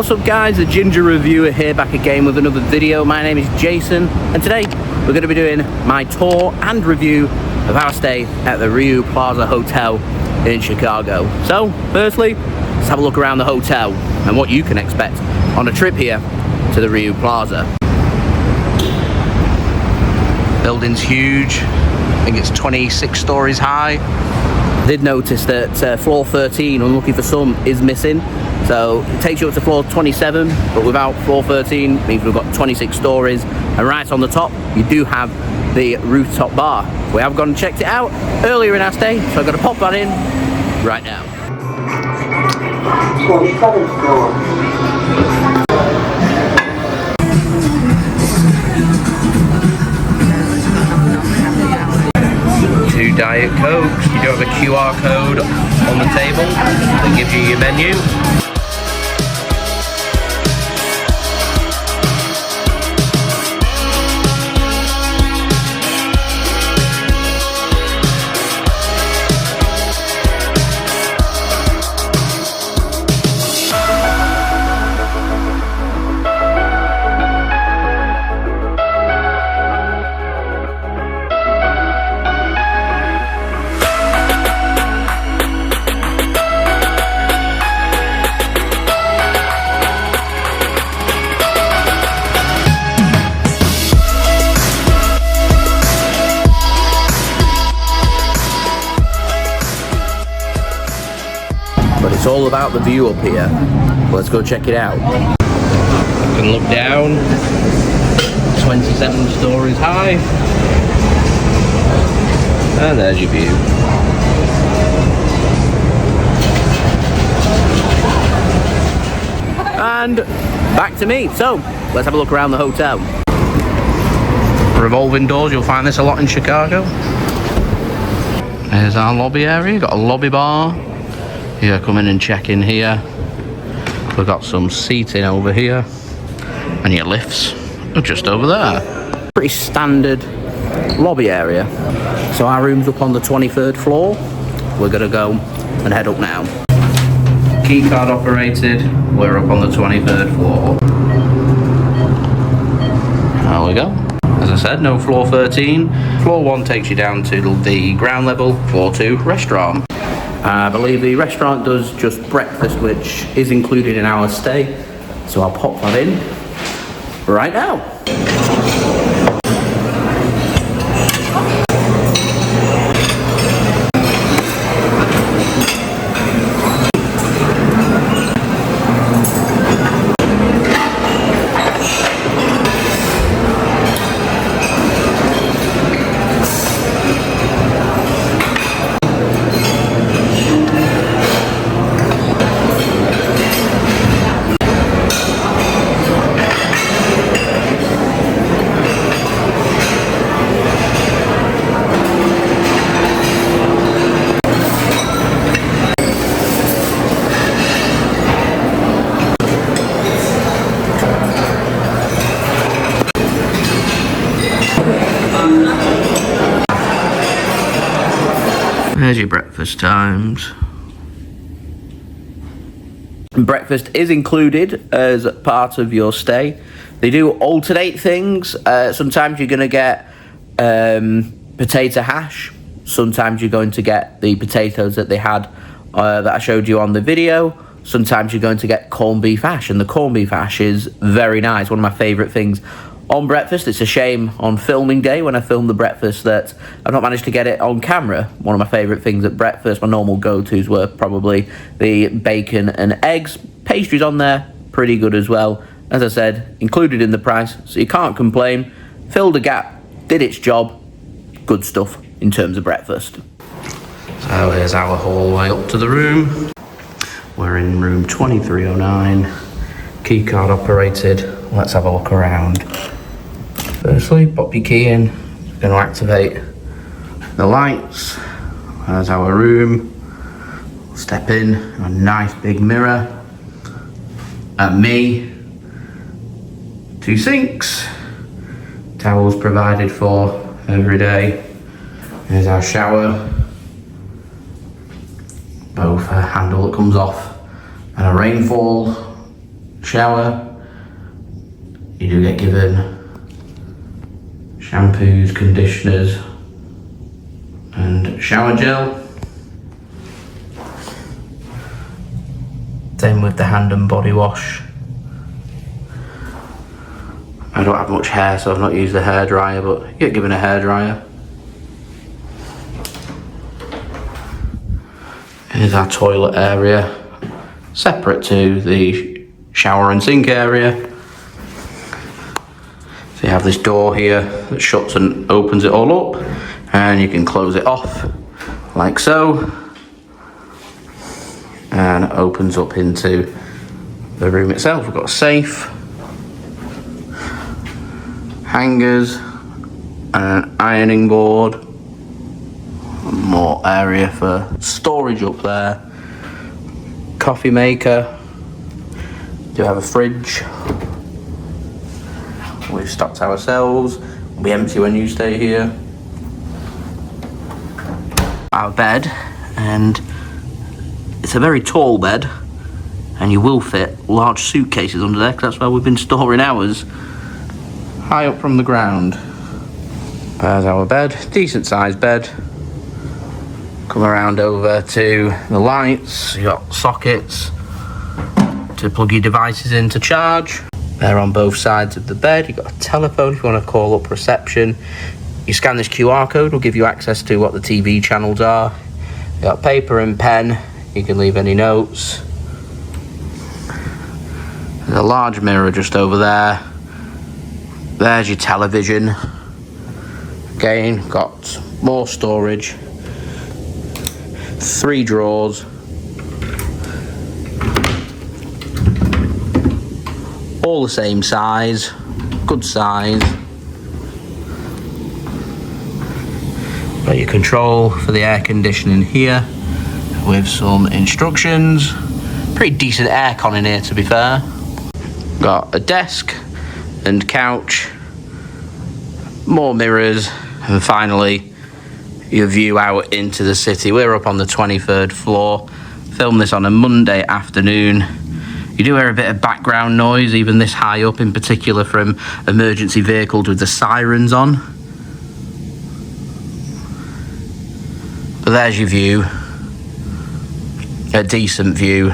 What's up guys, the Ginger Reviewer here, back again with another video. My name is Jason and today we're going to be doing my tour and review of our stay at the Riu Plaza Hotel in Chicago. So firstly, let's have a look around the hotel and what you can expect on a trip here to the Riu Plaza. Building's huge, I think it's 26 stories high. I did notice that floor 13, unlucky for some, is missing. So it takes you up to floor 27, but without floor 13 means we've got 26 stories. And right on the top, you do have the rooftop bar. We have gone and checked it out earlier in our stay, so I'm going to pop that in right now. 27th floor. 2 Diet Cokes. You do have a QR code on the table that gives you your menu. But it's all about the view up here. Let's go check it out. You can look down, 27 stories high, and there's your view. And back to me. So let's have a look around the hotel. Revolving doors, you'll find this a lot in Chicago. There's our lobby area, got a lobby bar. Yeah, come in and check in here. We've got some seating over here, and your lifts are just over there. Pretty standard lobby area. So our room's up on the 23rd floor. We're gonna go and head up now. Key card operated. We're up on the 23rd floor. There we go. As I said, no floor 13. Floor 1 takes you down to the ground level. Floor 2, restaurant. I believe the restaurant does just breakfast, which is included in our stay. So I'll pop that in right now. There's your breakfast times. Breakfast is included as part of your stay. They do alternate things. Sometimes you're going to get potato hash. Sometimes you're going to get the potatoes that they had that I showed you on the video. Sometimes you're going to get corned beef hash, and the corned beef hash is very nice. One of my favourite things on breakfast. It's a shame on filming day when I film the breakfast that I've not managed to get it on camera. One of my favourite things at breakfast, my normal go-tos were probably the bacon and eggs. Pastries on there, pretty good as well. As I said, included in the price, so you can't complain. Filled a gap, did its job. Good stuff in terms of breakfast. So here's our hallway up to the room. We're in room 2309, key card operated. Let's have a look around. Firstly, pop your key in, going to activate the lights. There's our room. Step in, a nice big mirror. Me, 2 sinks, towels provided for every day. Here's our shower, both a handle that comes off and a rainfall. shower. You do get given shampoos, conditioners, and shower gel. Same with the hand and body wash. I don't have much hair, so I've not used the hairdryer, but you get given a hairdryer. Here's our toilet area, separate to the shower and sink area. So you have this door here that shuts and opens it all up, and you can close it off like so, and it opens up into the room itself. We've got a safe, hangers, and an ironing board. More area for storage up there. Coffee maker. Do have a fridge. We've stocked ourselves. We'll be empty when you stay here. Our bed, and it's a very tall bed, and you will fit large suitcases under there, because that's where we've been storing ours. High up from the ground. There's our bed. Decent sized bed. Come around over to the lights. You got sockets to plug your devices in to charge. They're on both sides of the bed. You've got a telephone if you want to call up reception. You scan this QR code, will give you access to what the TV channels are. You got paper and pen. You can leave any notes. There's a large mirror just over there. There's your television. Again, got more storage. 3 drawers. All the same size. Good size. Got your control for the air conditioning here with some instructions. Pretty decent aircon in here, to be fair. Got a desk and couch. More mirrors. And finally, your view out into the city. We're up on the 23rd floor. Filmed this on a Monday afternoon. You do hear a bit of background noise, even this high up, in particular from emergency vehicles with the sirens on. But there's your view. A decent view.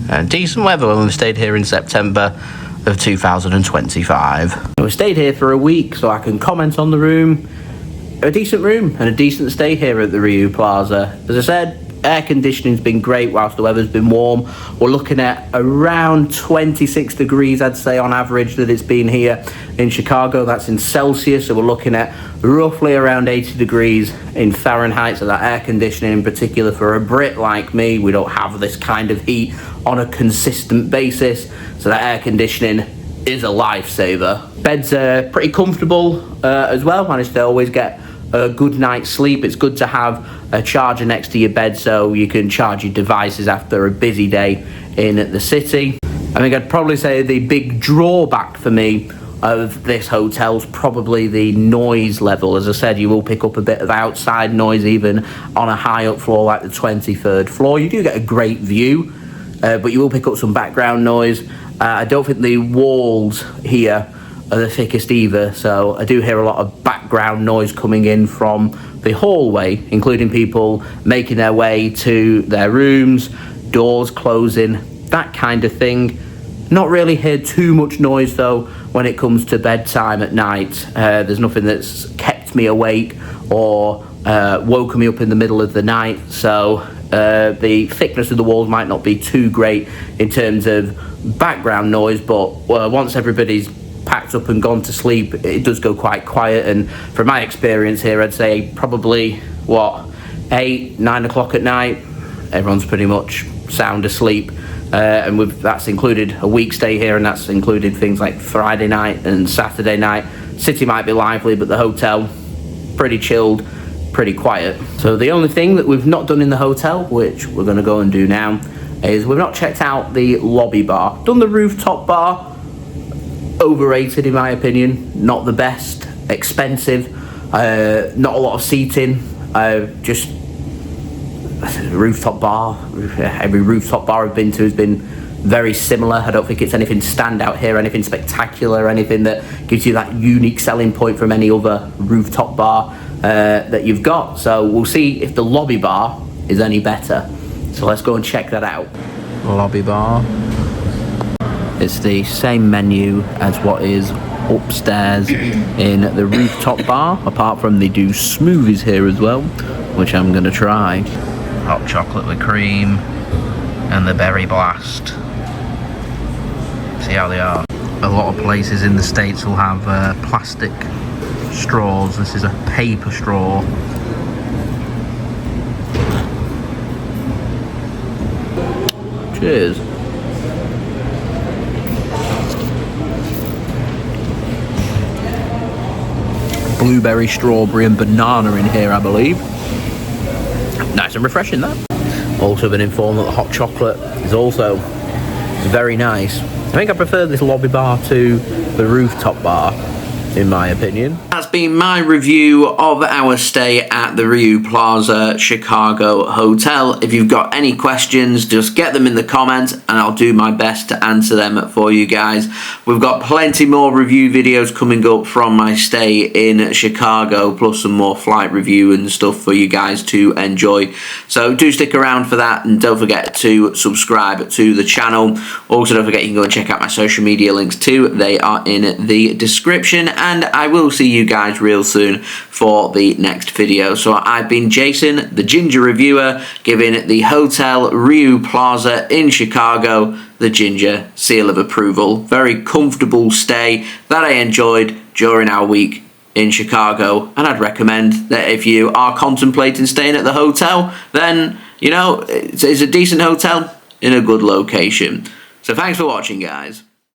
And decent weather when we stayed here in September of 2025. We stayed here for a week, so I can comment on the room. A decent room and a decent stay here at the Riu Plaza. As I said, air conditioning's been great whilst the weather's been warm. We're looking at around 26 degrees, I'd say, on average, that it's been here in Chicago. That's in Celsius, so we're looking at roughly around 80 degrees in Fahrenheit. So that air conditioning, in particular, for a Brit like me, we don't have this kind of heat on a consistent basis. So that air conditioning is a lifesaver. Beds are pretty comfortable as well. Managed to always get a good night's sleep. It's good to have a charger next to your bed so you can charge your devices after a busy day in the city. I think I'd probably say the big drawback for me of this hotel is probably the noise level. As I said, you will pick up a bit of outside noise even on a high up floor like the 23rd floor. You do get a great view, but you will pick up some background noise. I don't think the walls here are the thickest either, so I do hear a lot of background noise coming in from the hallway, including people making their way to their rooms, doors closing, that kind of thing. Not really hear too much noise though when it comes to bedtime at night. There's nothing that's kept me awake or woken me up in the middle of the night, so the thickness of the walls might not be too great in terms of background noise, but once everybody's packed up and gone to sleep, it does go quite quiet. And from my experience here, I'd say probably 8, 9 o'clock at night, everyone's pretty much sound asleep. And that's included a week stay here, and that's included things like Friday night and Saturday night. City might be lively, but the hotel pretty chilled, pretty quiet. So the only thing that we've not done in the hotel, which we're going to go and do now, is we've not checked out the lobby bar. Done the rooftop bar. Overrated in my opinion, not the best, expensive, not a lot of seating, just rooftop bar. Every rooftop bar I've been to has been very similar. I don't think it's anything standout here, anything spectacular, anything that gives you that unique selling point from any other rooftop bar that you've got. So we'll see if the lobby bar is any better. So let's go and check that out. Lobby bar. It's the same menu as what is upstairs in the rooftop bar, apart from they do smoothies here as well, which I'm going to try. Hot chocolate with cream and the berry blast. See how they are. A lot of places in the States will have plastic straws. This is a paper straw. Cheers. Blueberry, strawberry and banana in here, I believe. Nice and refreshing, that. Also been informed that the hot chocolate is also very nice. I think I prefer this lobby bar to the rooftop bar, in my opinion. That's been my review of our stay at the Riu Plaza Chicago Hotel. If you've got any questions, just get them in the comments and I'll do my best to answer them for you guys. We've got plenty more review videos coming up from my stay in Chicago, plus some more flight review and stuff for you guys to enjoy. So do stick around for that, and don't forget to subscribe to the channel. Also, don't forget you can go and check out my social media links too. They are in the description. And I will see you guys real soon for the next video. So I've been Jason, the Ginger Reviewer, giving the Hotel Riu Plaza in Chicago the Ginger seal of approval. Very comfortable stay that I enjoyed during our week in Chicago. And I'd recommend that if you are contemplating staying at the hotel, then, you know, it's a decent hotel in a good location. So thanks for watching, guys.